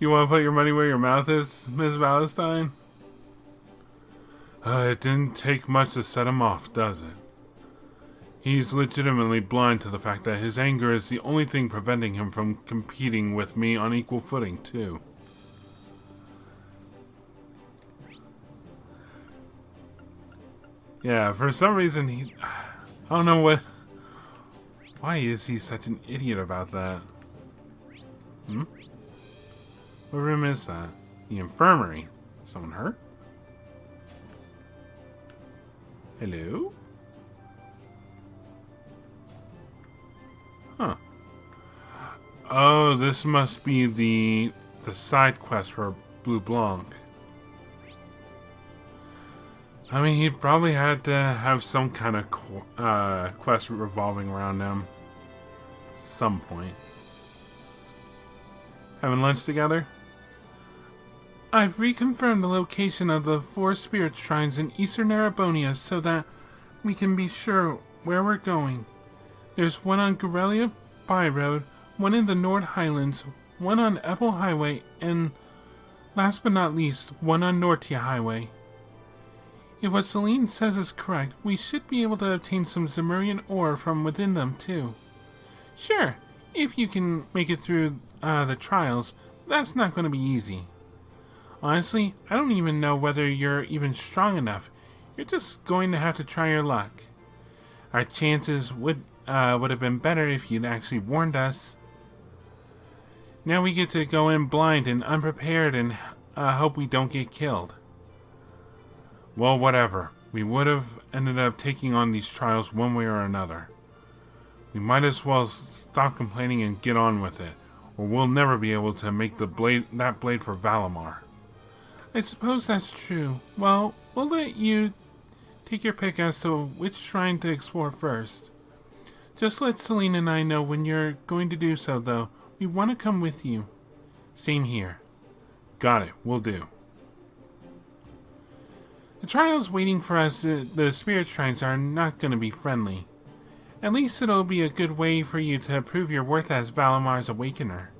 You want to put your money where your mouth is, Miss Valentine? It didn't take much to set him off, does it? He's legitimately blind to the fact that his anger is the only thing preventing him from competing with me on equal footing, too. Yeah, for some reason he... I don't know what... Why is he such an idiot about that? Hmm? What room is that? The infirmary. Someone hurt? Hello? Huh. Oh, this must be the side quest for Blue Blanc. I mean, he probably had to have some kind of quest revolving around him. Some point. Having lunch together? I've reconfirmed the location of the 4 spirit shrines in Eastern Arabonia so that we can be sure where we're going. There's one on Guerrilla Byroad, one in the Nord Highlands, one on Apple Highway, and last but not least, one on Nortia Highway. If what Celine says is correct, we should be able to obtain some Zemurian ore from within them too. Sure, if you can make it through the trials, that's not going to be easy. Honestly, I don't even know whether you're even strong enough. You're just going to have to try your luck. Our chances would have been better if you'd actually warned us. Now we get to go in blind and unprepared and hope we don't get killed. Well, whatever. We would have ended up taking on these trials one way or another. We might as well stop complaining and get on with it, or we'll never be able to make that blade for Valimar. I suppose that's true. Well, we'll let you take your pick as to which shrine to explore first. Just let Celine and I know when you're going to do so, though. We want to come with you. Same here. Got it. Will do. The trials waiting for us, the spirit shrines, are not going to be friendly. At least it'll be a good way for you to prove your worth as Valimar's Awakener.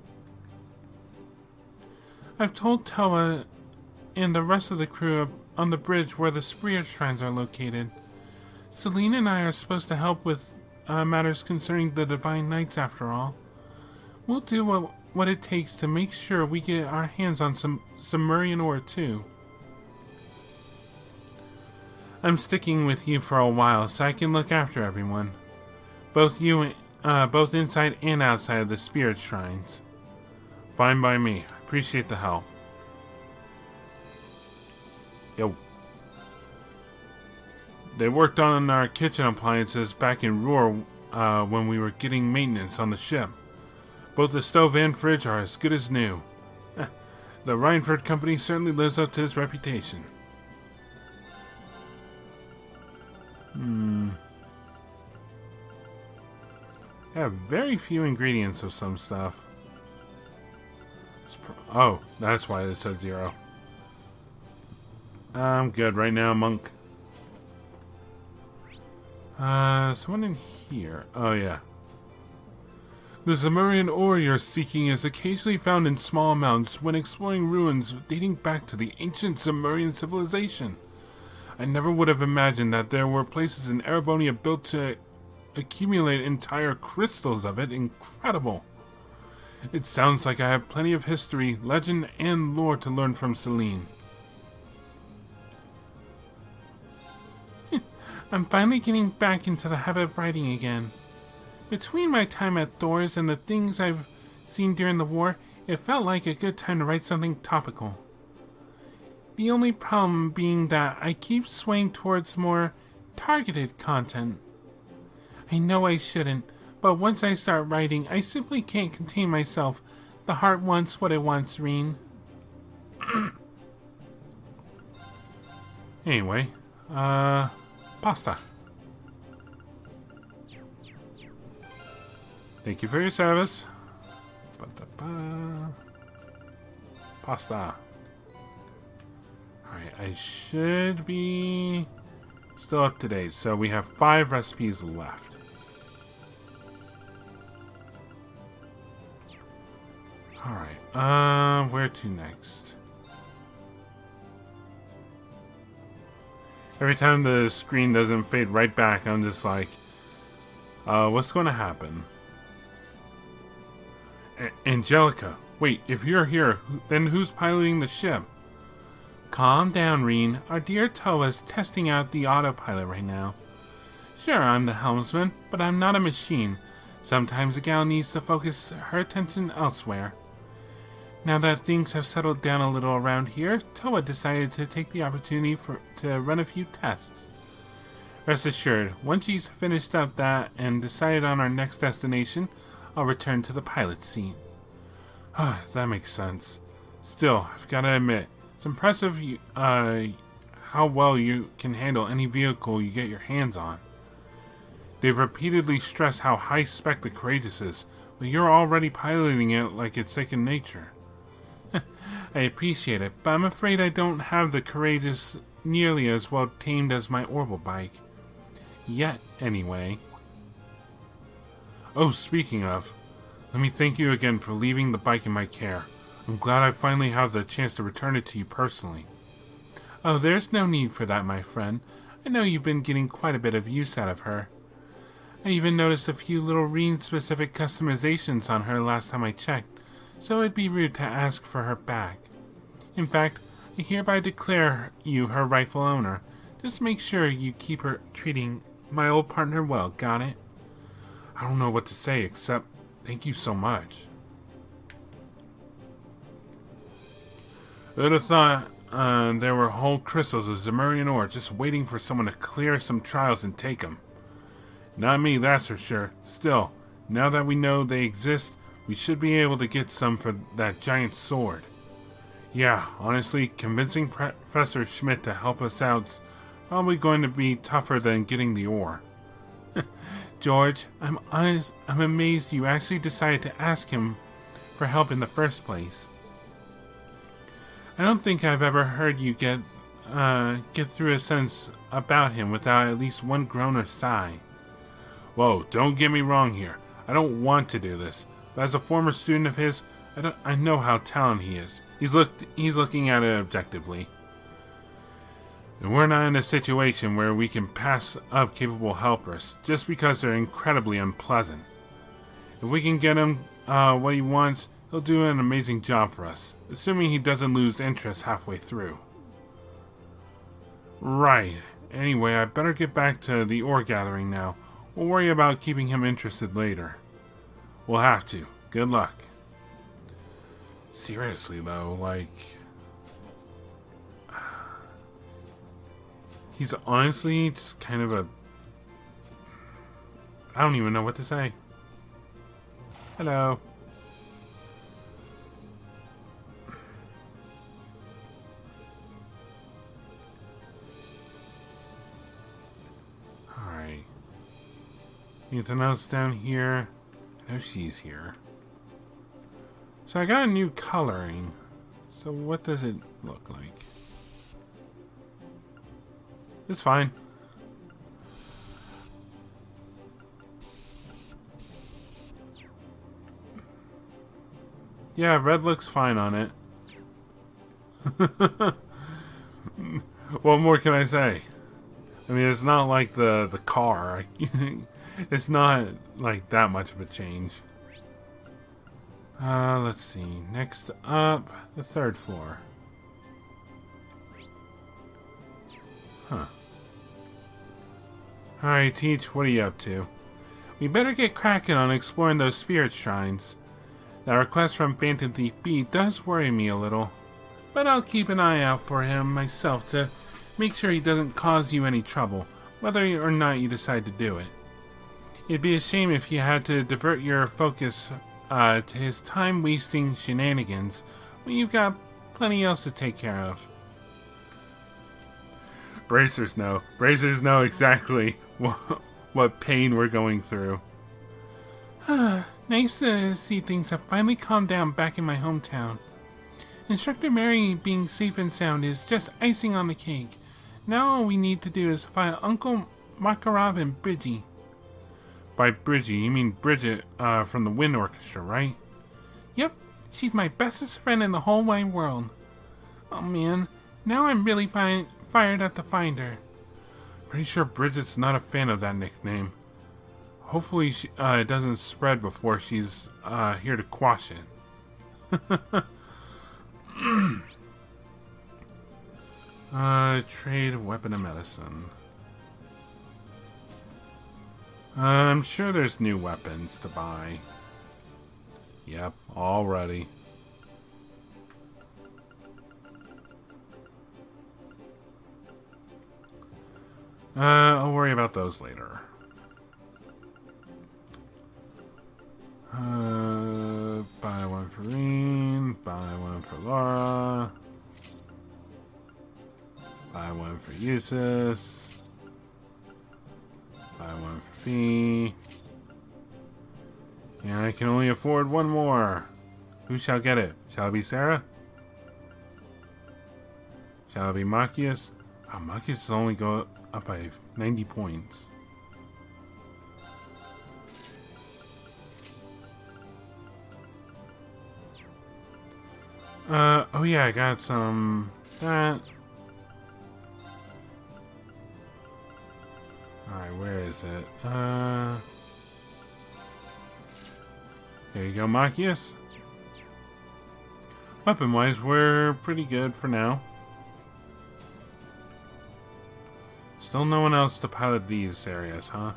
I've told Toa and the rest of the crew on the bridge where the spirit shrines are located. Celine and I are supposed to help with matters concerning the Divine Knights after all. We'll do what it takes to make sure we get our hands on some Zemurian ore too. I'm sticking with you for a while so I can look after everyone. Both inside and outside of the spirit shrines. Fine by me. Appreciate the help. Yo. They worked on our kitchen appliances back in Roar when we were getting maintenance on the ship. Both the stove and fridge are as good as new. The Rhineford company certainly lives up to its reputation. I have very few ingredients of some stuff. Oh, that's why it says 0. I'm good right now, monk. Someone in here. Oh, yeah. The Zemurian ore you're seeking is occasionally found in small amounts when exploring ruins dating back to the ancient Zemurian civilization. I never would have imagined that there were places in Arabonia built to accumulate entire crystals of it. Incredible. It sounds like I have plenty of history, legend, and lore to learn from Celine. I'm finally getting back into the habit of writing again. Between my time at Thor's and the things I've seen during the war, it felt like a good time to write something topical. The only problem being that I keep swaying towards more targeted content. I know I shouldn't, but once I start writing, I simply can't contain myself. The heart wants what it wants, Reen. Anyway, pasta. Thank you for your service. Pasta. Alright, I should be still up to date. So we have 5 recipes left. Alright, where to next? Every time the screen doesn't fade right back, I'm just like, what's going to happen? Angelica, wait, if you're here, then who's piloting the ship? Calm down, Reen. Our dear Toa's testing out the autopilot right now. Sure, I'm the helmsman, but I'm not a machine. Sometimes a gal needs to focus her attention elsewhere. Now that things have settled down a little around here, Toa decided to take the opportunity to run a few tests. Rest assured, once she's finished up that and decided on our next destination, I'll return to the pilot seat. That makes sense. Still, I've got to admit, it's impressive how well you can handle any vehicle you get your hands on. They've repeatedly stressed how high-spec the Courageous is, but you're already piloting it like it's second nature. I appreciate it, but I'm afraid I don't have the Courageous nearly as well tamed as my Orbital bike. Yet, anyway. Oh, speaking of, let me thank you again for leaving the bike in my care. I'm glad I finally have the chance to return it to you personally. Oh, there's no need for that, my friend. I know you've been getting quite a bit of use out of her. I even noticed a few little Reen-specific customizations on her last time I checked, so it'd be rude to ask for her back. In fact, I hereby declare you her rightful owner. Just make sure you keep her treating my old partner well, got it? I don't know what to say except thank you so much. Who'd have thought there were whole crystals of Zemurian ore just waiting for someone to clear some trials and take them. Not me, that's for sure. Still, now that we know they exist, we should be able to get some for that giant sword. Yeah, honestly, convincing Professor Schmidt to help us out's probably going to be tougher than getting the ore. George, I'm amazed you actually decided to ask him for help in the first place. I don't think I've ever heard you get through a sentence about him without at least one groan or sigh. Whoa, don't get me wrong here. I don't want to do this, but as a former student of his, I know how talented he is. He's looking at it objectively. And we're not in a situation where we can pass up capable helpers just because they're incredibly unpleasant. If we can get him what he wants, he'll do an amazing job for us, assuming he doesn't lose interest halfway through. Right. Anyway, I better get back to the ore gathering now. We'll worry about keeping him interested later. We'll have to. Good luck. Seriously, though, like... He's honestly just kind of a... I don't even know what to say. Hello. Alright. Anything else down here? I know she's here. So I got a new coloring. So what does it look like? It's fine. Yeah, red looks fine on it. What more can I say? I mean, it's not like the car. It's not like that much of a change. Let's see. Next up, the third floor. Huh. Alright, Teach, what are you up to? We better get cracking on exploring those spirit shrines. That request from Phantom Thief B does worry me a little, but I'll keep an eye out for him myself to make sure he doesn't cause you any trouble, whether or not you decide to do it. It'd be a shame if you had to divert your focus to his time-wasting shenanigans when you've got plenty else to take care of. Bracers know. Bracers know exactly what pain we're going through. Nice to see things have finally calmed down back in my hometown. Instructor Mary being safe and sound is just icing on the cake. Now all we need to do is find Uncle Makarov and Bridgie. By Bridgie, you mean Bridget from the Wind Orchestra, right? Yep. She's my bestest friend in the whole wide world. Oh man, now I'm really fired up to find her. Pretty sure Bridget's not a fan of that nickname. Hopefully it doesn't spread before she's here to quash it. Trade weapon and medicine. I'm sure there's new weapons to buy. Yep, all ready. I'll worry about those later. Buy one for Reen, buy one for Laura, buy one for Eustace, buy one for Fee. And I can only afford one more. Who shall get it? Shall it be Sarah? Shall it be Machias? Oh, Machias will only go up by 90 points. Oh yeah, I got some... that. Alright, where is it? There you go, Machias. Weapon-wise, we're pretty good for now. Still no one else to pilot these areas, huh?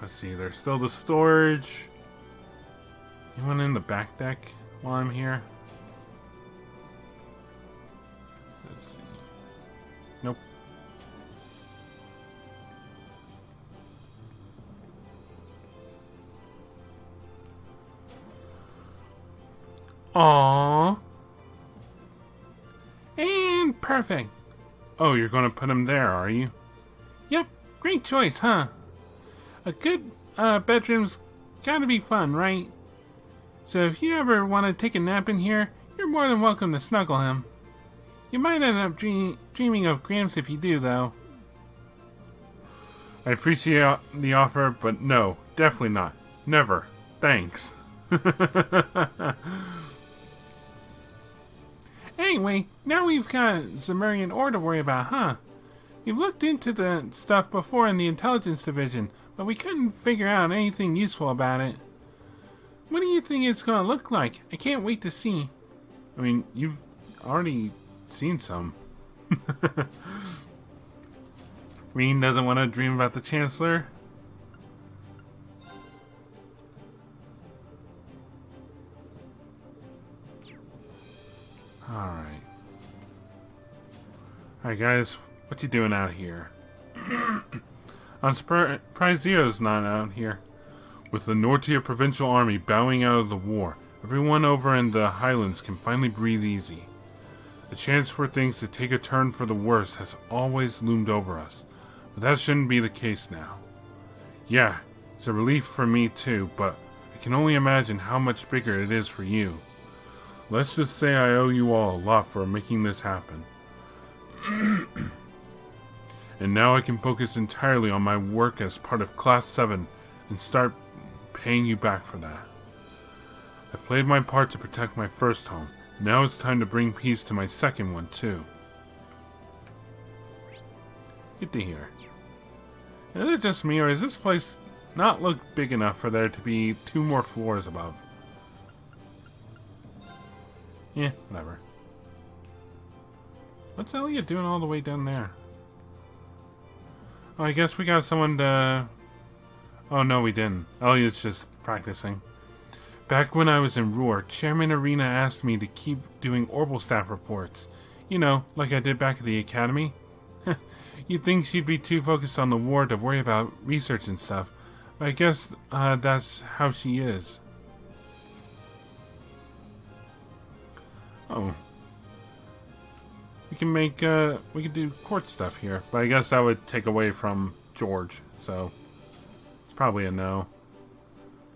Let's see, there's still the storage. Anyone in the back deck while I'm here? Let's see. Nope. Aww. And perfect. Oh, you're going to put him there, are you? Yep, great choice, huh? A good bedroom's gotta be fun, right? So if you ever want to take a nap in here, you're more than welcome to snuggle him. You might end up dreaming of Gramps if you do, though. I appreciate the offer, but no, definitely not. Never. Thanks. Anyway, now we've got Zemurian ore to worry about, huh? We've looked into the stuff before in the intelligence division, but we couldn't figure out anything useful about it. What do you think it's gonna look like? I can't wait to see. I mean, you've already seen some. Reen doesn't want to dream about the Chancellor. Alright. Alright guys, what you doing out here? I'm surprised Zero's not out here. With the Nortia Provincial Army bowing out of the war, everyone over in the Highlands can finally breathe easy. The chance for things to take a turn for the worse has always loomed over us, but that shouldn't be the case now. Yeah, it's a relief for me too, but I can only imagine how much bigger it is for you. Let's just say I owe you all a lot for making this happen. And now I can focus entirely on my work as part of Class 7 and start paying you back for that. I played my part to protect my first home. Now it's time to bring peace to my second one, too. Good to hear. Is it just me, or does this place not look big enough for there to be 2 more floors above? Yeah, whatever. What's Elliot doing all the way down there? Oh, I guess we got someone to... Oh, no, we didn't. Elliot's just practicing. Back when I was in Roar, Chairman Arena asked me to keep doing Orbital Staff reports. You know, like I did back at the Academy. You'd think she'd be too focused on the war to worry about research and stuff. But I guess that's how she is. Oh. We can make, we can do court stuff here. But I guess that would take away from George, so... It's probably a no.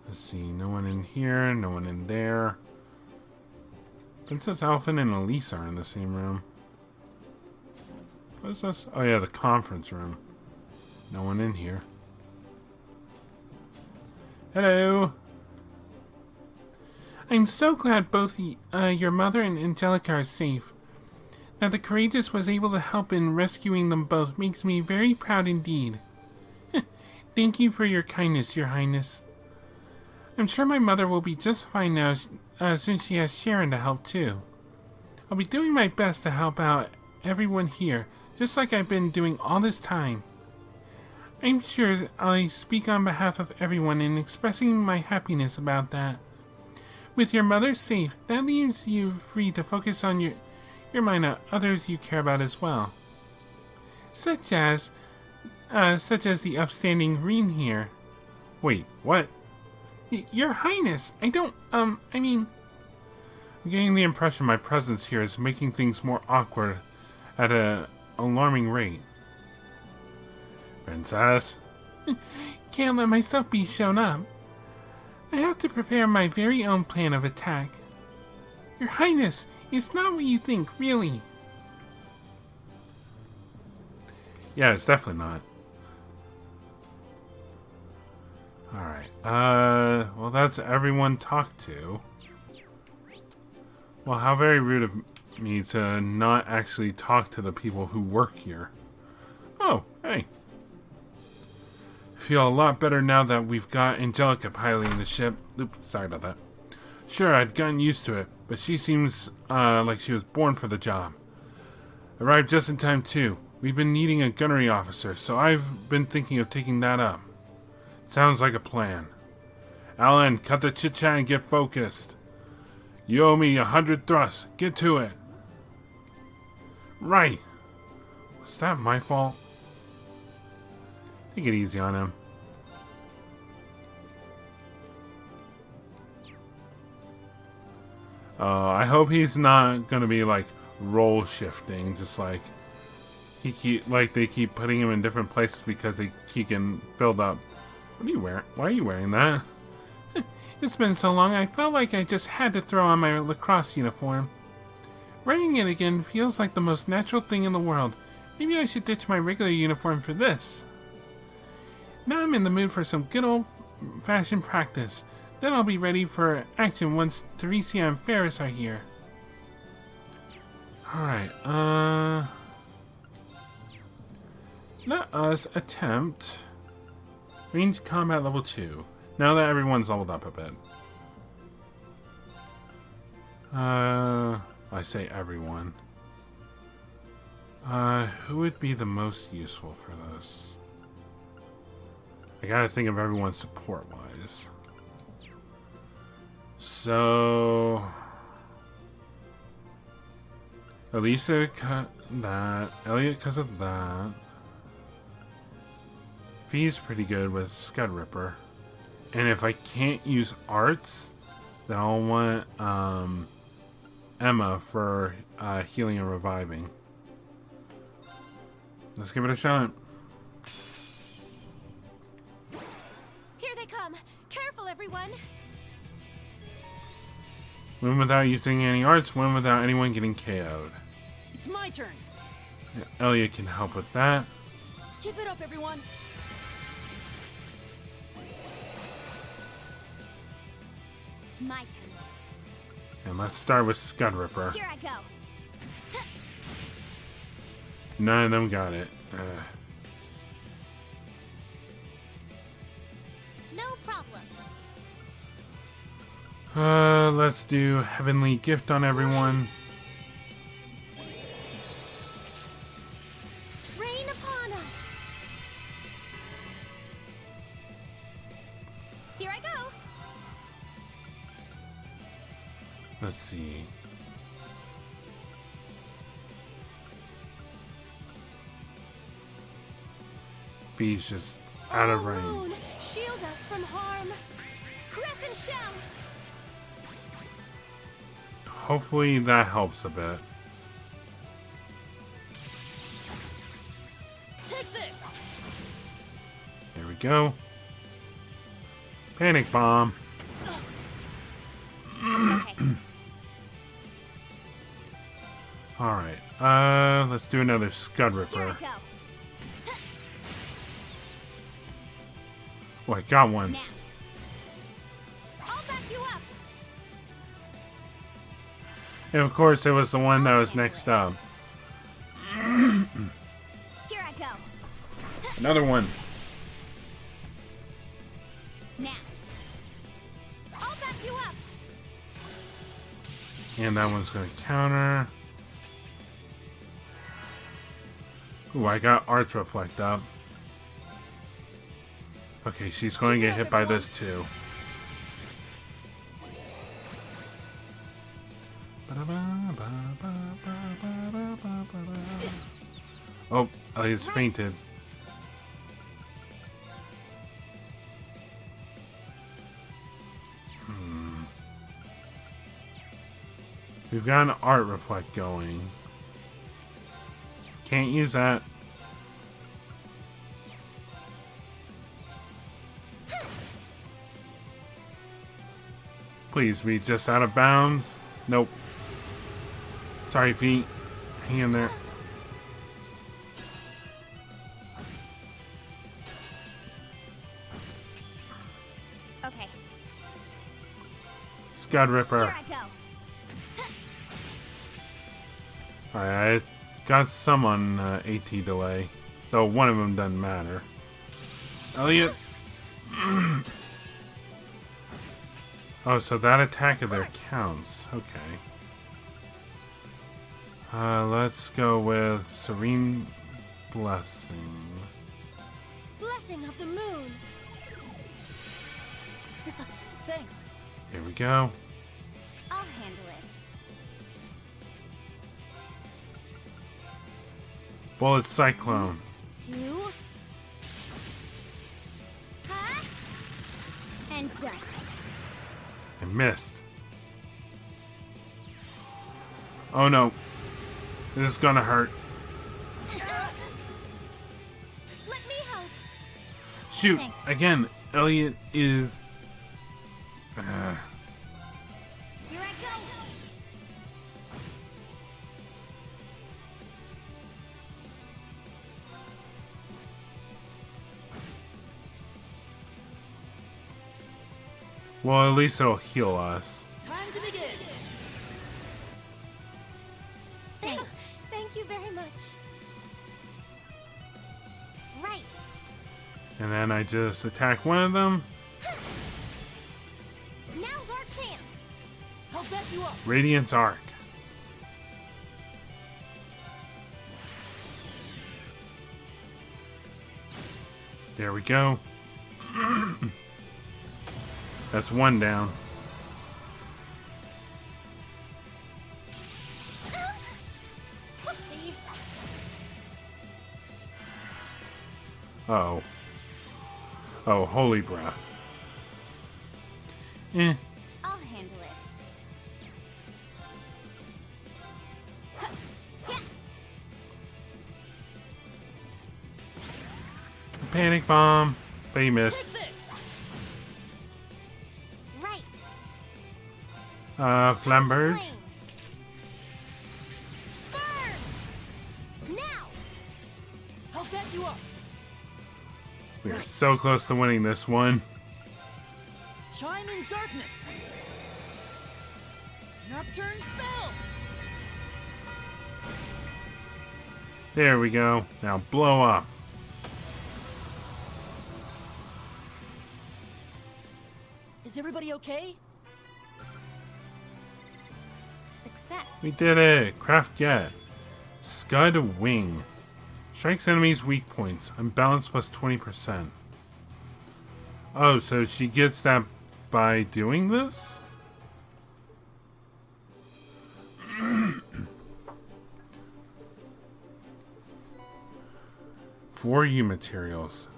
Let's see, no one in here, no one in there. Princess Alphen and Elise are in the same room. What is this? Oh yeah, the conference room. No one in here. Hello! I'm so glad both your mother and Angelica are safe. That the Courageous was able to help in rescuing them both makes me very proud indeed. Thank you for your kindness, Your Highness. I'm sure my mother will be just fine now since she has Sharon to help too. I'll be doing my best to help out everyone here, just like I've been doing all this time. I'm sure I speak on behalf of everyone in expressing my happiness about that. With your mother safe, that leaves you free to focus on your mind on others you care about as well. Such as the upstanding Green here. Wait, what? Your Highness, I mean... I'm getting the impression my presence here is making things more awkward at an alarming rate. Princess? Can't let myself be shown up. I have to prepare my very own plan of attack. Your Highness, it's not what you think, really. Yeah, it's definitely not. Alright, well that's everyone talked to. Well, how very rude of me to not actually talk to the people who work here. Oh, hey. Feel a lot better now that we've got Angelica piloting the ship. Oops, sorry about that. Sure, I'd gotten used to it, but she seems like she was born for the job. Arrived just in time too. We've been needing a gunnery officer, so I've been thinking of taking that up. Sounds like a plan. Alan, cut the chit-chat and get focused. You owe me 100 thrusts. Get to it. Right. Was that my fault? Take it easy on him. I hope he's not gonna be like role shifting, just like they keep putting him in different places because he can build up. What are you wearing? Why are you wearing that? It's been so long, I felt like I just had to throw on my lacrosse uniform. Wearing it again feels like the most natural thing in the world. Maybe I should ditch my regular uniform for this. Now I'm in the mood for some good old-fashioned practice. Then I'll be ready for action once Teresia and Ferris are here. Alright, let us attempt range combat level 2. Now that everyone's leveled up a bit. I say everyone. Who would be the most useful for this? I gotta think of everyone support-wise. So... Elisa cut that. Elliot because of that. Fee's pretty good with Scud Ripper. And if I can't use arts, then I'll want Emma for healing and reviving. Let's give it a shot. Here they come! Careful, everyone! Win without using any arts, win without anyone getting KO'd. It's my turn! Yeah, Elliot can help with that. Keep it up, everyone! My turn. And let's start with Scud Ripper. Here I go. None of them got it. No problem. Let's do Heavenly Gift on everyone. Rain upon us. Here I go. Let's see. Bee's just out of range. Moon, shield us from harm. Crescent shell. Hopefully that helps a bit. Take this! There we go. Panic Bomb. Okay. Alright, let's do another Scud Here Ripper. I go. Oh, I got one. Now. I'll back you up. And of course, it was the one that was next up. Here I go. Another one. Now. I'll back you up. And that one's going to counter. Ooh, I got Arch Reflect up. Okay, she's going to get hit by this too. Oh, Elliot's fainted. We've got an Art Reflect going. Can't use that. Please be just out of bounds. Nope. Sorry, feet. Hang in there. Okay. Scud Ripper. Here I go. Alright, I got some on AT delay. Though one of them doesn't matter. Elliot. Oh, so that attack of there counts. Okay. Let's go with Serene Blessing. Blessing of the moon. Thanks. Here we go. I'll handle it. Bullet Cyclone. 2. Huh? And done. I missed. Oh no. This is gonna hurt. Let me help. Shoot! Thanks. Again, Elliot is... Here I go. Well, at least it'll heal us. Time to begin. Thanks. Thank you very much. Right. And then I just attack one of them. Now's our chance. I'll back you up. Radiance Arc. There we go. That's one down. Whoopsie. Uh-oh. Oh, Holy Breath. Eh. I'll handle it. Panic Bomb. But he missed. Take this. Right. Flambird. Flames. Burn. Now. I'll back you up. We are so close to winning this one. Chime in darkness. Nocturne fell. There we go. Now blow up. Is everybody okay? Success. We did it. Craft Get. Scud Wing. Strikes enemies' weak points. Unbalanced plus 20%. Oh, so she gets that by doing this? For you materials.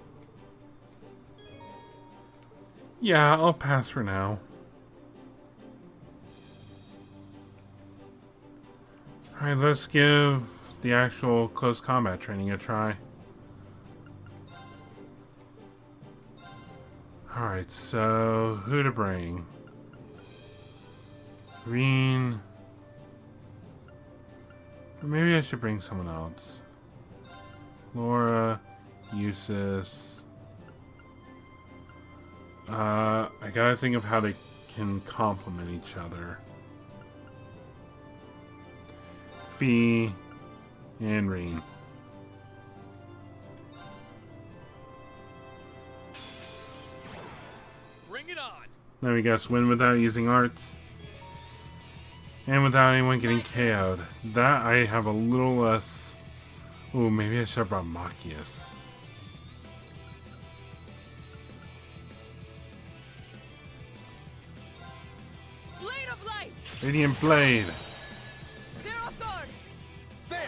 Yeah, I'll pass for now. Alright, let's give the actual close combat training a try. Alright, so who to bring? Green. Or maybe I should bring someone else. Laura, Eustace. I gotta think of how they can complement each other. Fee, and Reen. Bring it on. Now we guess win without using arts. And without anyone getting KO'd. That I have a little less... Ooh, maybe I should have brought Machias. Blade of light! Radiant Blade. Zero thorn! There.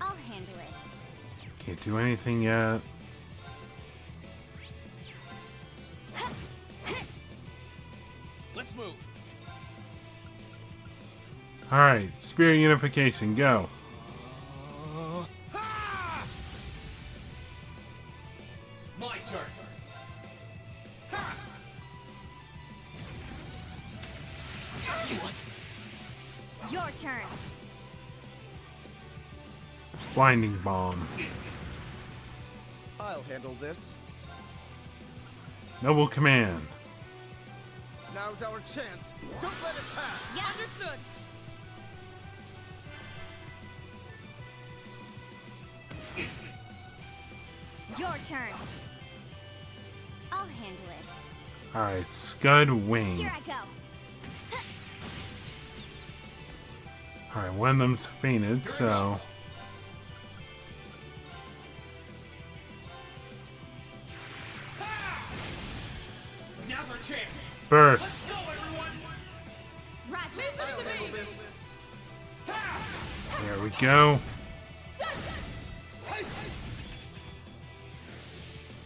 I'll handle it. Can't do anything yet. Let's move. Alright, Spirit Unification, go. My turn. What? Your turn. Blinding Bomb. I'll handle this. Noble Command. Now's our chance. Don't let it pass. Yeah. Understood. Your turn. I'll handle it. Alright, Scud Wing. Here I go. Alright, one of them's fainted, so... Now's our chance. Burst. Go, everyone. Roger. I'll handle this. There we go.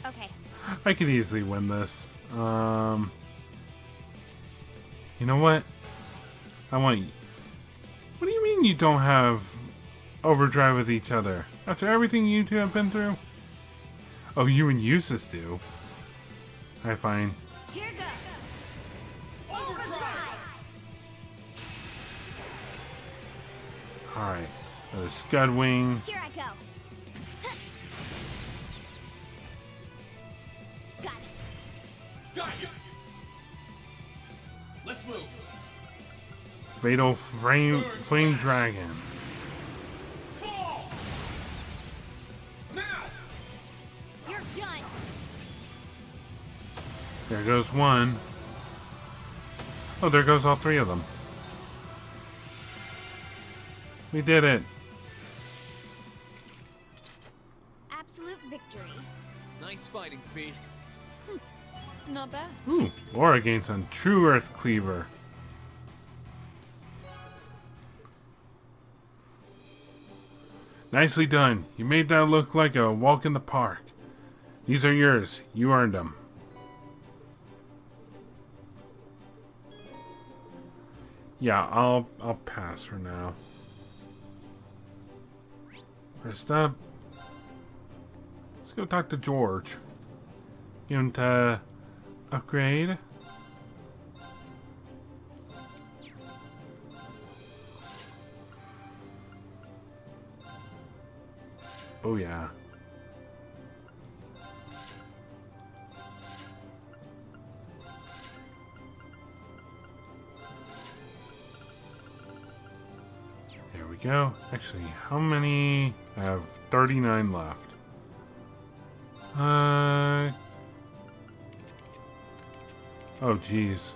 Okay. I could easily win this. You know what? I want... What do you mean you don't have overdrive with each other? After everything you two have been through? Oh, you and Eustace do. Alright, fine. Here goes. Overdrive. Alright. Another Scud Wing. Here I go. Got it. Got you. Let's move. Fatal Flame Dragon. Fall. Now. You're done. There goes one. Oh, there goes all three of them. We did it. Absolute victory. Nice fighting, Fee. Not bad. Ooh, Laura gains on True Earth Cleaver. Nicely done. You made that look like a walk in the park. These are yours. You earned them. Yeah, I'll pass for now. First up, let's go talk to George. Get him to upgrade. Oh yeah. There we go. Actually, how many? I have 39 left. Oh geez.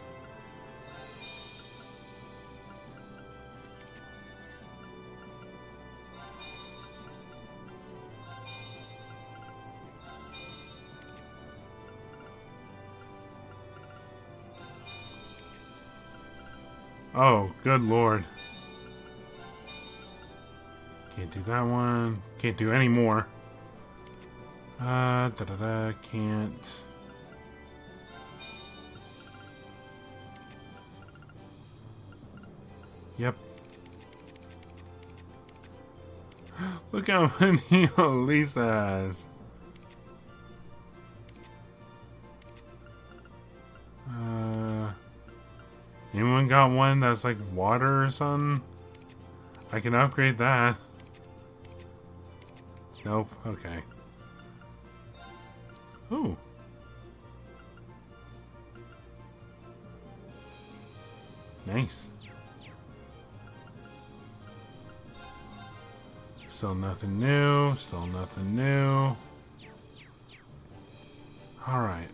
Oh, good lord. Can't do that one. Can't do any more. Can't. Yep. Look how many Lisa has. Anyone got one that's like water or something? I can upgrade that. Nope. Okay. Ooh. Nice. Still nothing new. Still nothing new. Alright,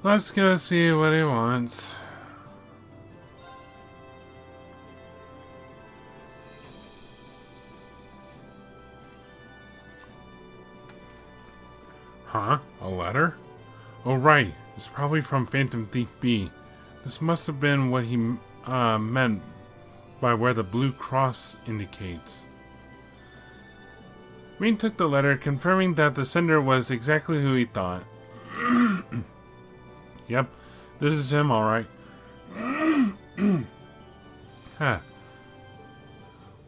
let's go see what he wants. Huh? A letter? Oh, right. It's probably from Phantom Thief B. This must have been what he meant by where the blue cross indicates. Rean took the letter, confirming that the sender was exactly who he thought. Yep, this is him, alright. Huh.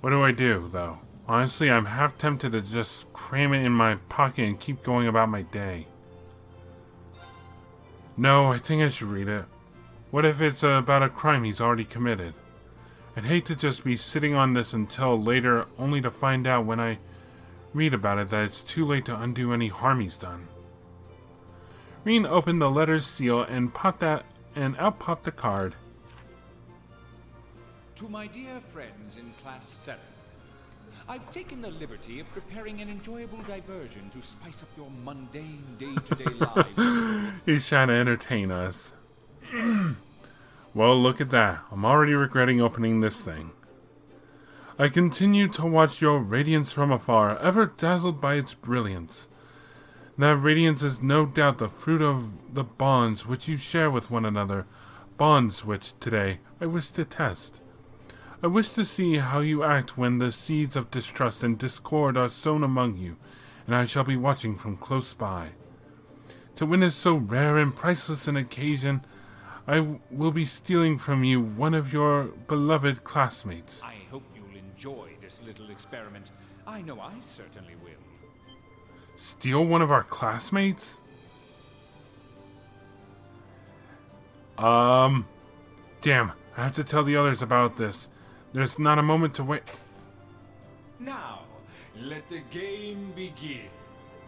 What do I do, though? Honestly, I'm half tempted to just cram it in my pocket and keep going about my day. No, I think I should read it. What if it's about a crime he's already committed? I'd hate to just be sitting on this until later, only to find out when I read about it that it's too late to undo any harm he's done. Rean opened the letter's seal and out popped the card. To my dear friends in Class 7, I've taken the liberty of preparing an enjoyable diversion to spice up your mundane day-to-day lives. He's trying to entertain us. Well, look at that. I'm already regretting opening this thing. I continue to watch your radiance from afar, ever dazzled by its brilliance. That radiance is no doubt the fruit of the bonds which you share with one another, bonds which, today, I wish to test. I wish to see how you act when the seeds of distrust and discord are sown among you, and I shall be watching from close by. To witness so rare and priceless an occasion, I will be stealing from you one of your beloved classmates. I hope you'll enjoy this little experiment. I know I certainly will. Steal one of our classmates? Damn, I have to tell the others about this. There's not a moment to wait. Now, let the game begin.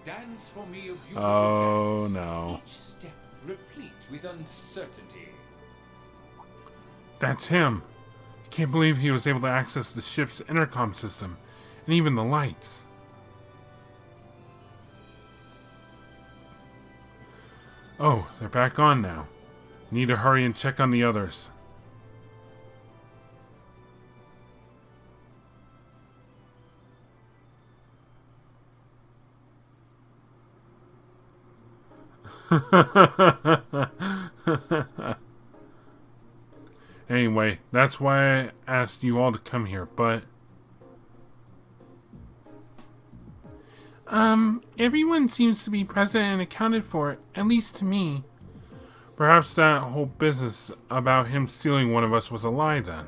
Dance for me a beautiful Oh, dance. no. Each step replete with uncertainty. That's him. I can't believe he was able to access the ship's intercom system, and even the lights. Oh, they're back on now. Need to hurry and check on the others. Anyway, that's why I asked you all to come here, but... Everyone seems to be present and accounted for, at least to me. Perhaps that whole business about him stealing one of us was a lie then.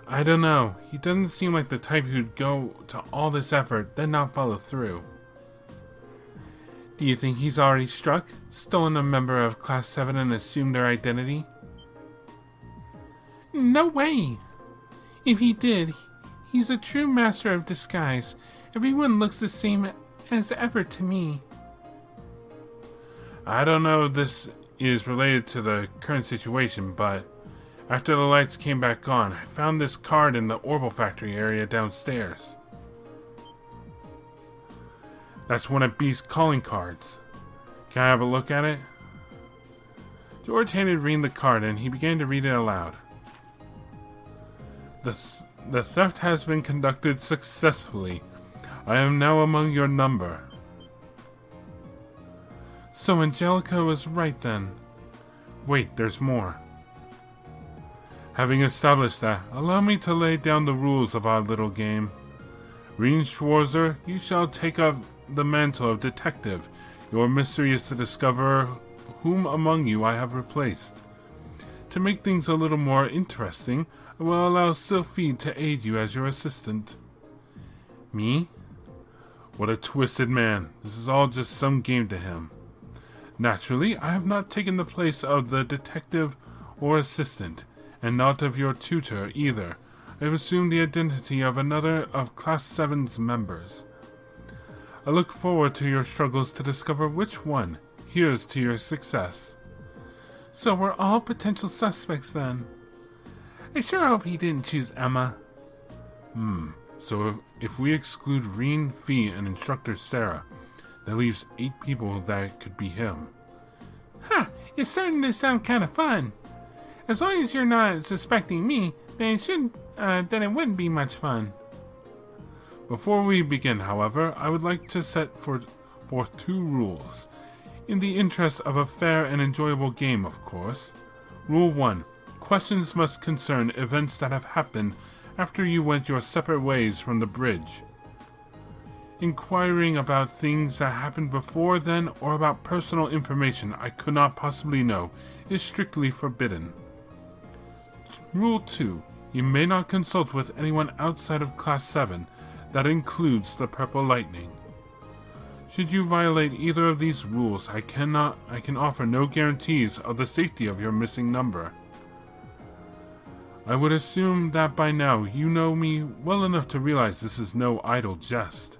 I don't know. He doesn't seem like the type who'd go to all this effort, then not follow through. Do you think he's already struck, stolen a member of Class 7 and assumed their identity? No way! If he did, he's a true master of disguise. Everyone looks the same as ever to me. I don't know if this is related to the current situation, but after the lights came back on, I found this card in the Orbital Factory area downstairs. That's one of B's calling cards. Can I have a look at it? George handed Rean the card and he began to read it aloud. The theft has been conducted successfully. I am now among your number. So Angelica was right then. Wait, there's more. Having established that, allow me to lay down the rules of our little game. Rean Schwarzer, you shall take up the mantle of detective. Your mystery is to discover whom among you I have replaced. To make things a little more interesting, I will allow Sylphie to aid you as your assistant. Me? What a twisted man. This is all just some game to him. Naturally, I have not taken the place of the detective or assistant, and not of your tutor either. I have assumed the identity of another of Class 7's members. I look forward to your struggles to discover which one. Here's to your success. So we're all potential suspects then. I sure hope he didn't choose Emma. So if we exclude Reen, Fee, and Instructor Sarah, that leaves 8 people that could be him. Huh, it's starting to sound kind of fun. As long as you're not suspecting me, then it wouldn't be much fun. Before we begin, however, I would like to set forth 2 rules. In the interest of a fair and enjoyable game, of course. Rule 1. Questions must concern events that have happened after you went your separate ways from the bridge. Inquiring about things that happened before then or about personal information I could not possibly know is strictly forbidden. Rule 2. You may not consult with anyone outside of Class 7. That includes the Purple Lightning. Should you violate either of these rules, I can offer no guarantees of the safety of your missing number. I would assume that by now you know me well enough to realize this is no idle jest.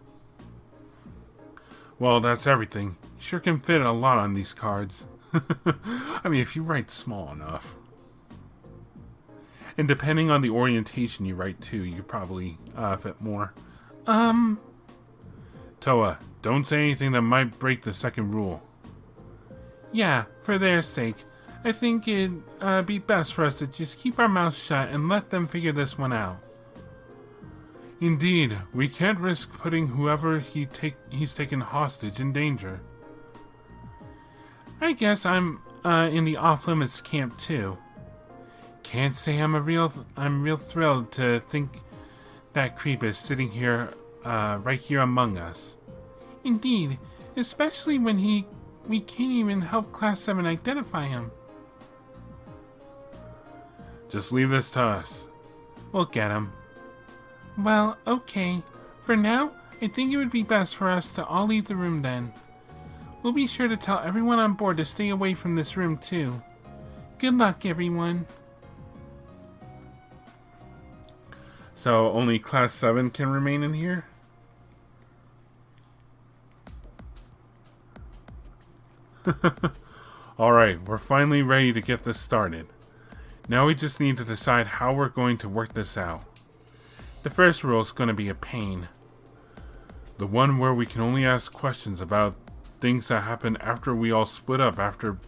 Well, that's everything. You sure can fit a lot on these cards. I mean, if you write small enough. And depending on the orientation you write too, you probably fit more. Toa, don't say anything that might break the second rule. Yeah, for their sake. I think it'd be best for us to just keep our mouths shut and let them figure this one out. Indeed, we can't risk putting whoever he's taken hostage in danger. I guess I'm in the off-limits camp too. Can't say I'm real thrilled to think that creep is sitting here, right here among us. Indeed, especially when we can't even help Class 7 identify him. Just leave this to us. We'll get him. Well, okay. For now, I think it would be best for us to all leave the room then. We'll be sure to tell everyone on board to stay away from this room too. Good luck, everyone. So only Class 7 can remain in here? Alright, we're finally ready to get this started. Now we just need to decide how we're going to work this out. The first rule is going to be a pain. The one where we can only ask questions about things that happened after we all split up after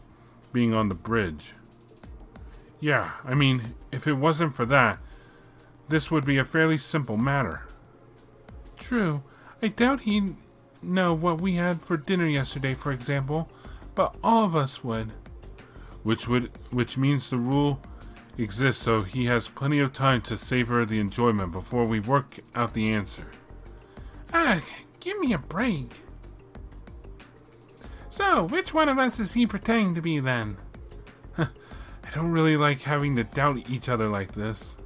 being on the bridge. Yeah, I mean, if it wasn't for that, this would be a fairly simple matter. True. I doubt he'd know what we had for dinner yesterday, for example, but all of us would. Which means the rule exists so he has plenty of time to savor the enjoyment before we work out the answer. Give me a break. So, which one of us is he pretending to be then? I don't really like having to doubt each other like this.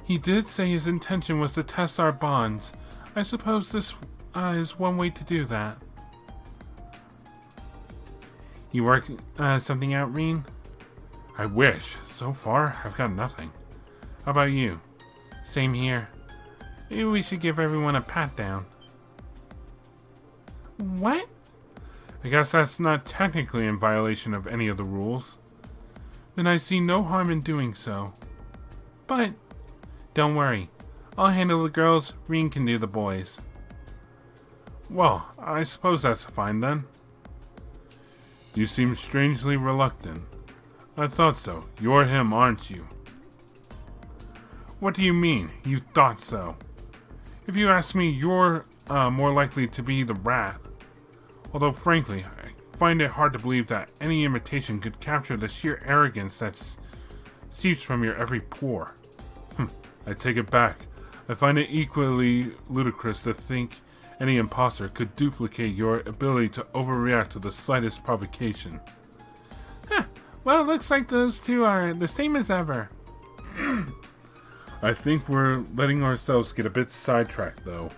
He did say his intention was to test our bonds. I suppose this is one way to do that. You work something out, Reen? I wish. So far, I've got nothing. How about you? Same here. Maybe we should give everyone a pat down. What? I guess that's not technically in violation of any of the rules. Then I see no harm in doing so. But, don't worry. I'll handle the girls, Reen can do the boys. Well, I suppose that's fine then. You seem strangely reluctant. I thought so. You're him, aren't you? What do you mean, you thought so? If you ask me, you're more likely to be the rat. Although, frankly, I find it hard to believe that any imitation could capture the sheer arrogance that seeps from your every pore. I take it back. I find it equally ludicrous to think any imposter could duplicate your ability to overreact to the slightest provocation. Well, it looks like those two are the same as ever. I think we're letting ourselves get a bit sidetracked, though.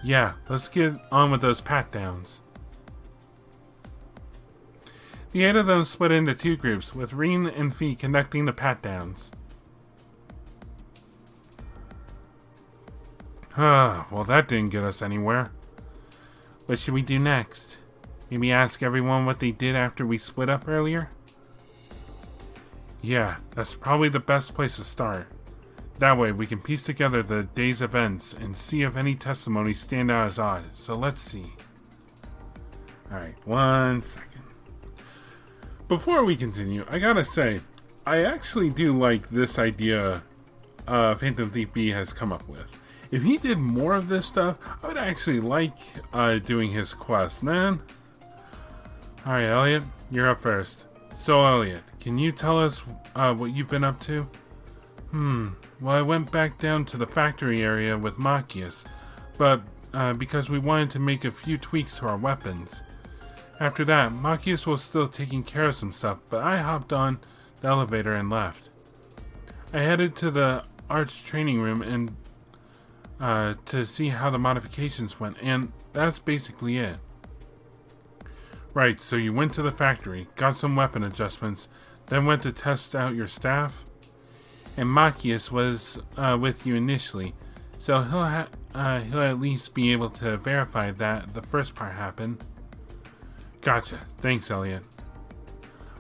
Yeah, let's get on with those pat-downs. The 8 of them split into 2 groups, with Reen and Fee conducting the pat-downs. Well, that didn't get us anywhere. What should we do next? Maybe ask everyone what they did after we split up earlier? Yeah, that's probably the best place to start. That way, we can piece together the day's events and see if any testimonies stand out as odd. So let's see. Alright, 1 second. Before we continue, I gotta say, I actually do like this idea Phantom Thief B has come up with. If he did more of this stuff, I would actually like doing his quest, man. Alright, Elliot, you're up first. So, Elliot, can you tell us what you've been up to? Well, I went back down to the factory area with Machias, but because we wanted to make a few tweaks to our weapons. After that, Machias was still taking care of some stuff, but I hopped on the elevator and left. I headed to the arts training room and to see how the modifications went, and that's basically it. Right, so you went to the factory, got some weapon adjustments, then went to test out your staff? And Machias was with you initially, so he'll at least be able to verify that the first part happened. Gotcha. Thanks, Elliot.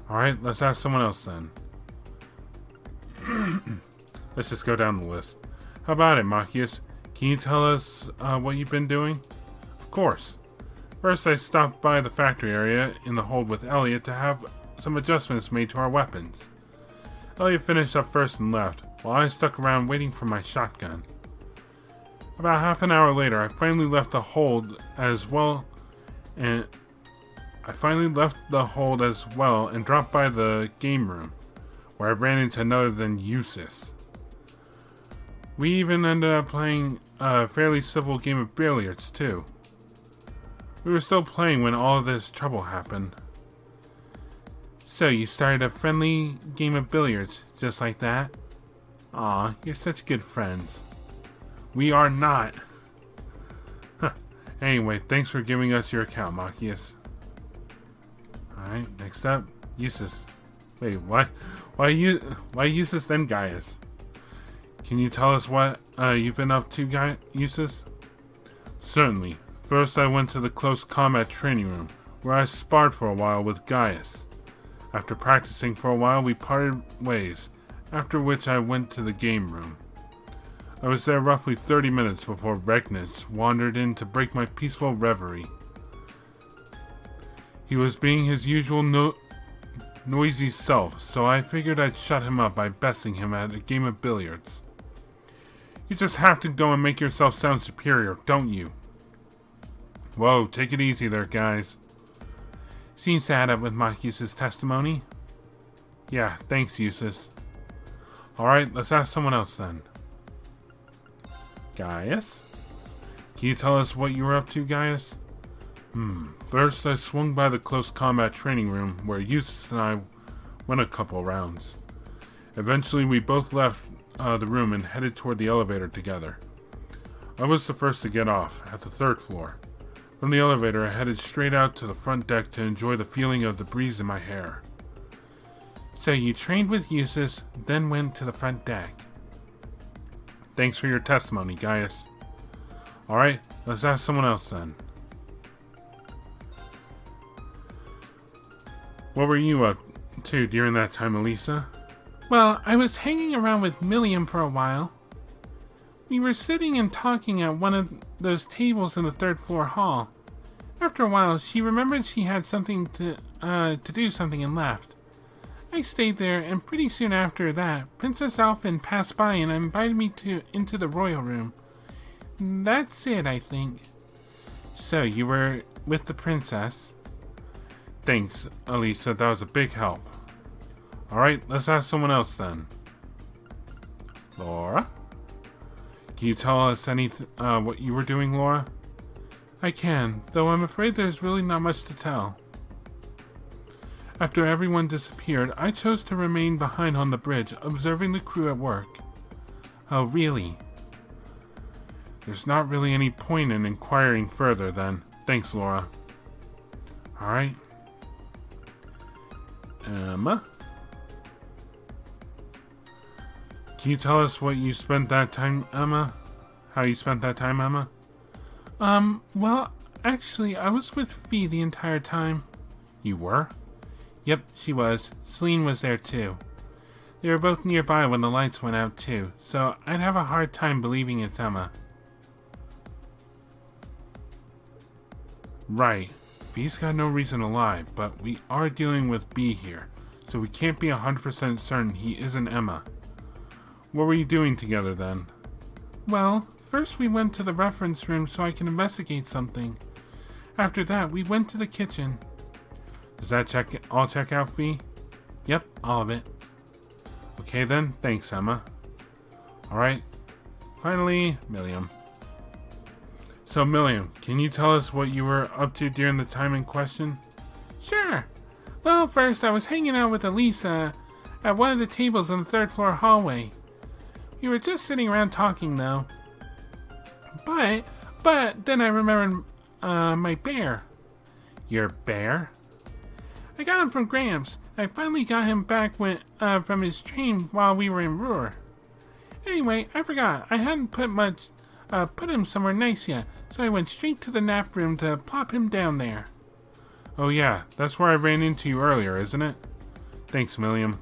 Alright, let's ask someone else then. Let's just go down the list. How about it, Machias? Can you tell us what you've been doing? Of course. First, I stopped by the factory area in the hold with Elliot to have some adjustments made to our weapons. Elliot finished up first and left, while I stuck around waiting for my shotgun. About half an hour later, I finally left the hold as well and dropped by the game room, where I ran into none other than Eustace. We even ended up playing a fairly civil game of billiards, too. We were still playing when all this trouble happened. So, you started a friendly game of billiards, just like that? Aw, you're such good friends. We are not. Anyway, thanks for giving us your account, Machias. Alright, next up, Eustace. Wait, what? Why Eustace then Gaius? Can you tell us what you've been up to, Eustace? Certainly. First, I went to the close combat training room, where I sparred for a while with Gaius. After practicing for a while, we parted ways, after which I went to the game room. I was there roughly 30 minutes before Regnus wandered in to break my peaceful reverie. He was being his usual noisy self, so I figured I'd shut him up by besting him at a game of billiards. You just have to go and make yourself sound superior, don't you? Whoa, take it easy there, guys. Seems to add up with Machias' testimony. Yeah, thanks, Eustace. Alright, let's ask someone else then. Gaius? Can you tell us what you were up to, Gaius? First, I swung by the close combat training room, where Eustace and I went a couple rounds. Eventually, we both left the room and headed toward the elevator together. I was the first to get off, at the 3rd floor. From the elevator, I headed straight out to the front deck to enjoy the feeling of the breeze in my hair. So you trained with Eustace, then went to the front deck. Thanks for your testimony, Gaius. Alright, let's ask someone else then. What were you up to during that time, Elisa? Well, I was hanging around with Milliam for a while. We were sitting and talking at one of those tables in the 3rd floor hall. After a while, she remembered she had something to do something and left. I stayed there, and pretty soon after that, Princess Alphin passed by and invited me into the royal room. That's it, I think. So, you were with the princess? Thanks, Elisa, that was a big help. Alright, let's ask someone else then. Laura? Can you tell us what you were doing, Laura? I can, though I'm afraid there's really not much to tell. After everyone disappeared, I chose to remain behind on the bridge, observing the crew at work. Oh, really? There's not really any point in inquiring further, then. Thanks, Laura. Alright. Emma? Can you tell us what you spent that time, Emma? How you spent that time, Emma? Well, actually, I was with Fee the entire time. You were? Yep, she was. Celine was there too. They were both nearby when the lights went out too, so I'd have a hard time believing it's Emma. Right. V's got no reason to lie, but we are dealing with B here, so we can't be 100% certain he isn't Emma. What were you doing together then? Well, first we went to the reference room so I can investigate something. After that, we went to the kitchen. Does that all check out, V? Yep, all of it. Okay then, thanks, Emma. Alright. Finally, Milliam. So, Milliam, can you tell us what you were up to during the time in question? Sure. Well, first I was hanging out with Elisa at one of the tables on the third floor hallway. We were just sitting around talking, though. But then I remembered my bear. Your bear? I got him from Gramps. I finally got him back from his train while we were in Ruhr. Anyway, I forgot. I hadn't put him somewhere nice yet, so I went straight to the nap room to plop him down there. Oh yeah, that's where I ran into you earlier, isn't it? Thanks, Milliam.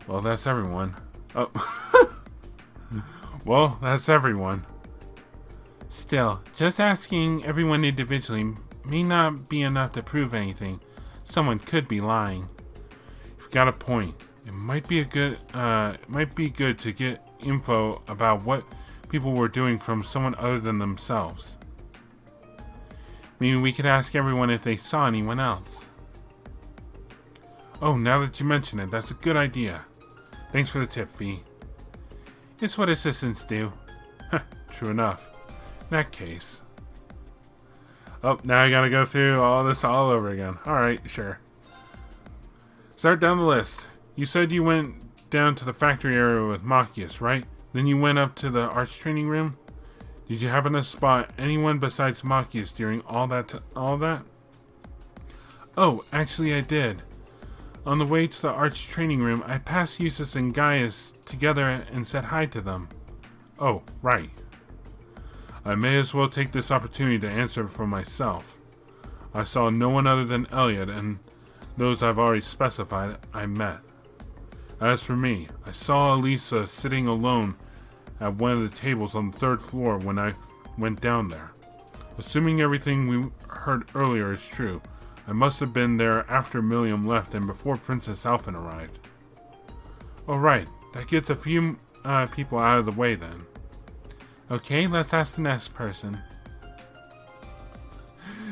Well, that's everyone. Oh. Well, that's everyone. Still, just asking everyone individually may not be enough to prove anything. Someone could be lying. You've got a point. It might be good to get info about what people were doing from someone other than themselves. Maybe we could ask everyone if they saw anyone else. Oh, now that you mention it, that's a good idea. Thanks for the tip, V. It's what assistants do. True enough. In that case. Oh, now I gotta go through all this all over again. Alright, sure. Start down the list. You said you went down to the factory area with Machias, right? Then you went up to the arts training room? Did you happen to spot anyone besides Machias during all that? Oh, actually I did. On the way to the arts training room, I passed Eustace and Gaius together and said hi to them. Oh, right. I may as well take this opportunity to answer for myself. I saw no one other than Elliot and those I've already specified I met. As for me, I saw Elisa sitting alone at one of the tables on the third floor when I went down there. Assuming everything we heard earlier is true, I must have been there after Milliam left and before Princess Alphen arrived. Alright, that gets a few people out of the way then. Okay, let's ask the next person.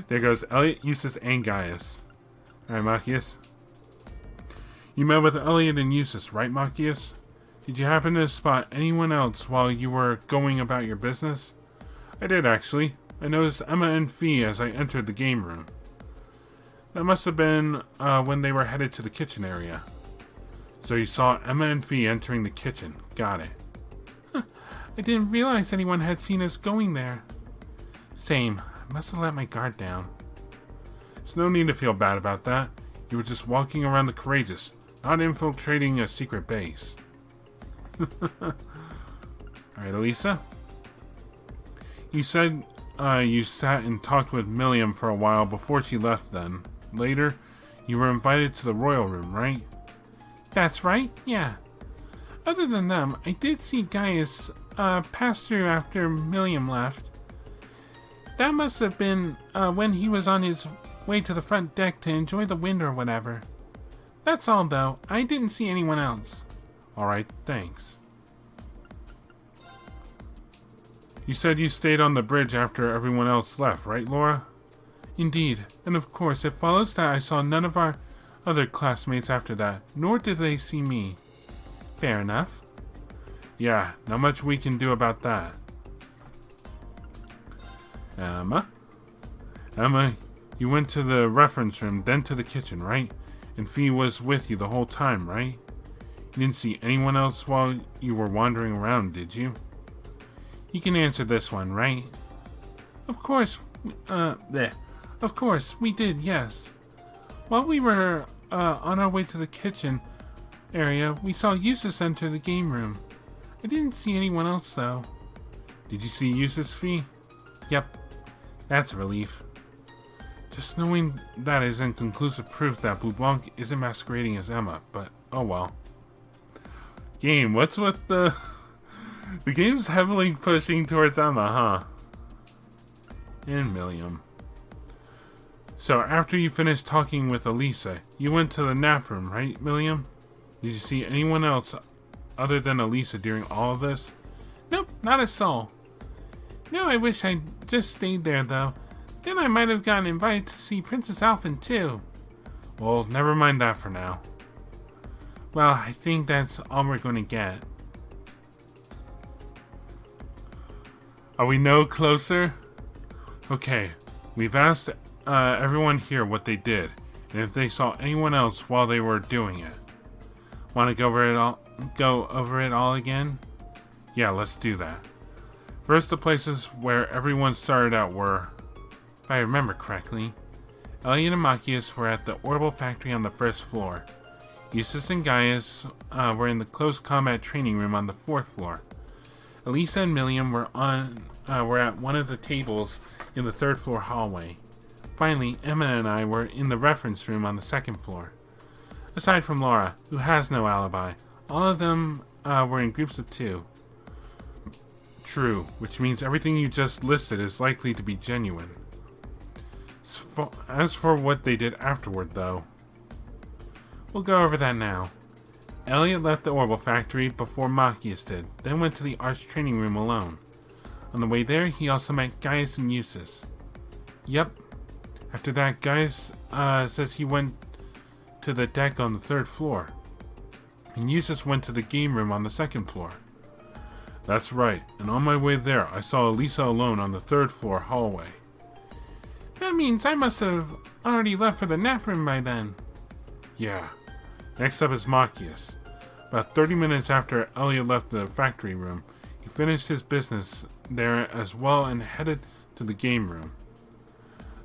There goes Elliot, Eustace, and Gaius. Alright, Machias. You met with Elliot and Eustace, right, Machias? Did you happen to spot anyone else while you were going about your business? I did, actually. I noticed Emma and Fee as I entered the game room. That must have been when they were headed to the kitchen area. So you saw Emma and Fee entering the kitchen. Got it. Huh. I didn't realize anyone had seen us going there. Same. I must have let my guard down. There's no need to feel bad about that. You were just walking around the Courageous, not infiltrating a secret base. Alright, Elisa. You said you sat and talked with Milliam for a while before she left then. Later, you were invited to the royal room, right? That's right, yeah. Other than them, I did see Gaius pass through after Milliam left. That must have been when he was on his way to the front deck to enjoy the wind or whatever. That's all, though. I didn't see anyone else. Alright, thanks. You said you stayed on the bridge after everyone else left, right, Laura? Indeed, and of course it follows that I saw none of our other classmates after that, nor did they see me. Fair enough. Yeah, not much we can do about that. Emma, you went to the reference room, then to the kitchen, right? And Fee was with you the whole time, right? You didn't see anyone else while you were wandering around, did you? You can answer this one, right? Of course, Of course, we did, yes. While we were on our way to the kitchen area, we saw Eustace enter the game room. I didn't see anyone else, though. Did you see Eustace, Fee? Yep. That's a relief. Just knowing that is inconclusive proof that Blue Blanc isn't masquerading as Emma, but oh well. Game, what's with the... The game's heavily pushing towards Emma, huh? And Milliam. So after you finished talking with Elisa, you went to the nap room, right, Milliam? Did you see anyone else other than Elisa during all of this? Nope, not a soul. No, I wish I'd just stayed there, though. Then I might have gotten invited to see Princess Alphen, too. Well, never mind that for now. Well, I think that's all we're going to get. Are we no closer? Okay, we've asked everyone here what they did, and if they saw anyone else while they were doing it. Want to go over it all again? Yeah, let's do that. First, the places where everyone started out were, if I remember correctly, Elliot and Machias were at the orbital factory on the first floor. Eustace and Gaius were in the close combat training room on the fourth floor. Elisa and Milliam were at one of the tables in the third floor hallway. Finally, Emma and I were in the reference room on the second floor. Aside from Laura, who has no alibi, all of them were in groups of 2. True, which means everything you just listed is likely to be genuine. As for what they did afterward, though, we'll go over that now. Elliot left the orbital factory before Machias did, then went to the arts training room alone. On the way there, he also met Gaius and Eustace. Yep. After that, Gaius says he went to the deck on the third floor, and Eustace went to the game room on the second floor. That's right, and on my way there, I saw Elisa alone on the third floor hallway. That means I must have already left for the nap room by then. Yeah. Next up is Machias. About 30 minutes after Elliot left the factory room, he finished his business there as well and headed to the game room.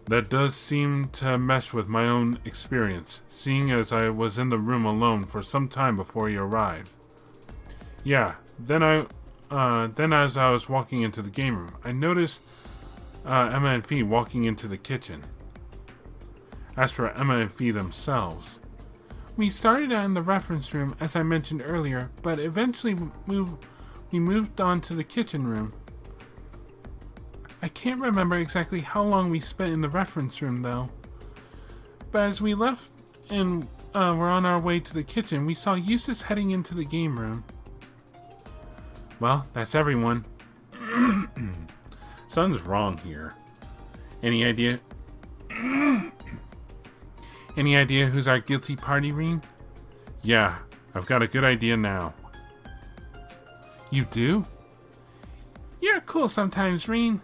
That does seem to mesh with my own experience, seeing as I was in the room alone for some time before he arrived. Yeah, then as I was walking into the game room, I noticed Emma and Fee walking into the kitchen. As for Emma and Fee themselves, we started out in the reference room, as I mentioned earlier, but eventually we moved on to the kitchen room. I can't remember exactly how long we spent in the reference room, though. But as we left and were on our way to the kitchen, we saw Eustace heading into the game room. Well, that's everyone. Something's wrong here. Any idea? Any idea who's our guilty party, Reen? Yeah, I've got a good idea now. You do? You're cool sometimes, Reen.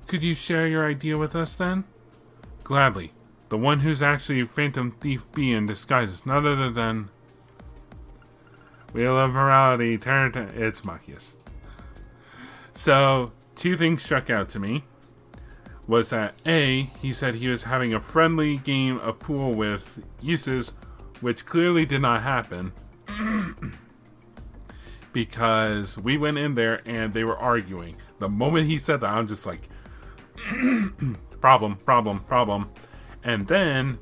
Could you share your idea with us, then? Gladly. The one who's actually Phantom Thief B in disguise is none other than... Wheel of Morality, it's Machias. So, 2 things struck out to me. Was that A, he said he was having a friendly game of pool with Eustace, which clearly did not happen. Because we went in there and they were arguing. The moment he said that, I'm just like... problem. And then,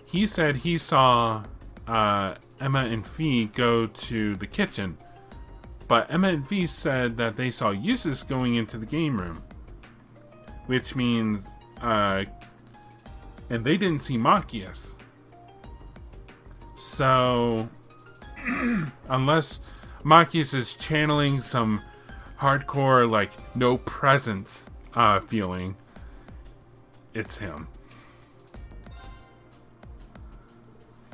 he said he saw Emma and Fee go to the kitchen. But Emma and Fee said that they saw Eustace going into the game room. Which means, and they didn't see Machias. So, unless Machias is channeling some hardcore, like, no presence feeling, it's him.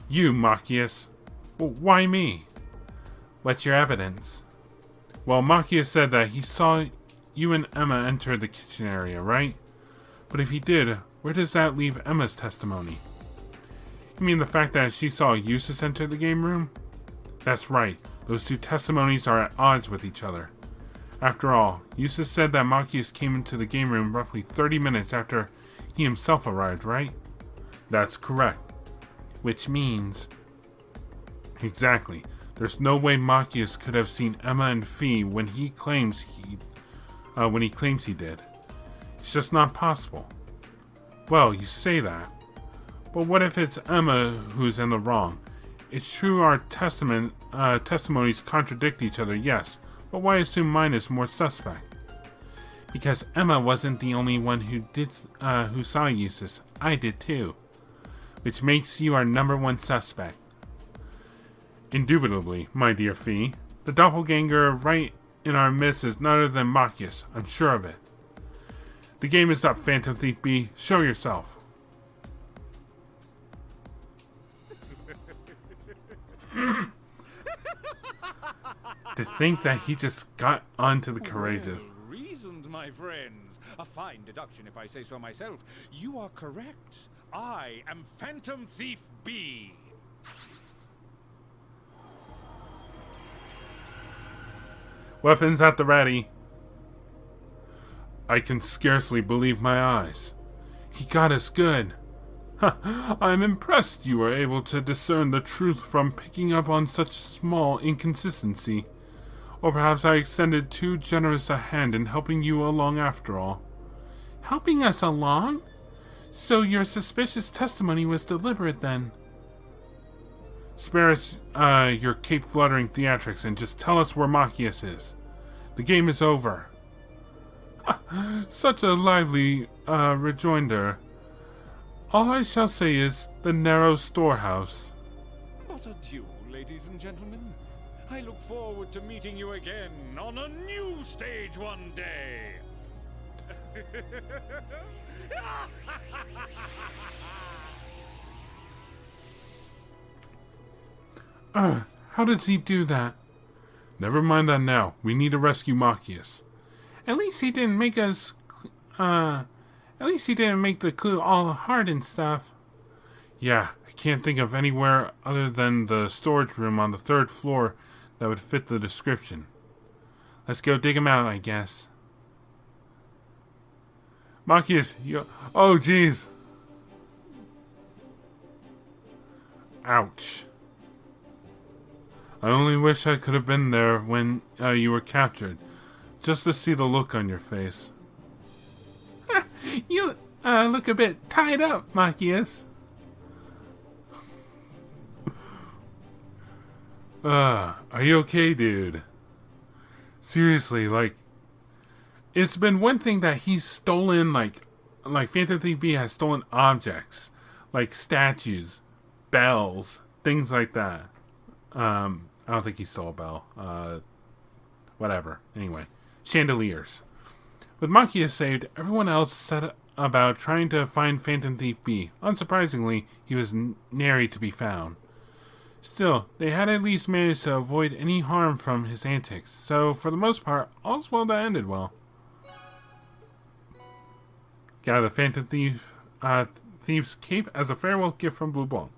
You, Machias. Well, why me? What's your evidence? Well, Machias said that he saw you and Emma enter the kitchen area, right? But if he did, where does that leave Emma's testimony? You mean the fact that she saw Eustace enter the game room? That's right. Those 2 testimonies are at odds with each other. After all, Eustace said that Machias came into the game room roughly 30 minutes after he himself arrived, right? That's correct. Which means... Exactly. There's no way Machias could have seen Emma and Fee when he claims he did. It's just not possible. Well, you say that. But what if it's Emma who's in the wrong? It's true our testimonies contradict each other, yes. But why assume mine is more suspect? Because Emma wasn't the only one who saw Eustace. I did too. Which makes you our number one suspect. Indubitably, my dear Fee. The doppelganger right in our midst is none other than Machias. I'm sure of it. The game is up, Phantom Thief B. Show yourself. To think that he just got onto the courageous. Well reasoned, my friends. A fine deduction, if I say so myself. You are correct. I am Phantom Thief B. Weapons at the ready. I can scarcely believe my eyes. He got us good. I'm impressed you were able to discern the truth from picking up on such small inconsistency. Or perhaps I extended too generous a hand in helping you along after all. Helping us along? So your suspicious testimony was deliberate then? Spare us your cape-fluttering theatrics and just tell us where Machias is. The game is over. Such a lively rejoinder. All I shall say is the narrow storehouse. But adieu, ladies and gentlemen. I look forward to meeting you again on a new stage one day. How does he do that? Never mind that now. We need to rescue Machias. At least he didn't make us, at least he didn't make the clue all hard and stuff. Yeah, I can't think of anywhere other than the storage room on the 3rd floor that would fit the description. Let's go dig him out, I guess. Machias, oh jeez. Ouch. I only wish I could have been there when you were captured, just to see the look on your face. You look a bit tied up, Machias. Are you okay, dude? Seriously, like, it's been one thing that he's stolen, like Phantom Thief B has stolen objects, like statues, bells, things like that. I don't think he stole a bell. Whatever. Anyway, chandeliers. With Machias saved, everyone else set about trying to find Phantom Thief B. Unsurprisingly, he was nary to be found. Still, they had at least managed to avoid any harm from his antics, so for the most part, all's well that ended well. Got the Phantom Thief's cape as a farewell gift from Blue Blanc.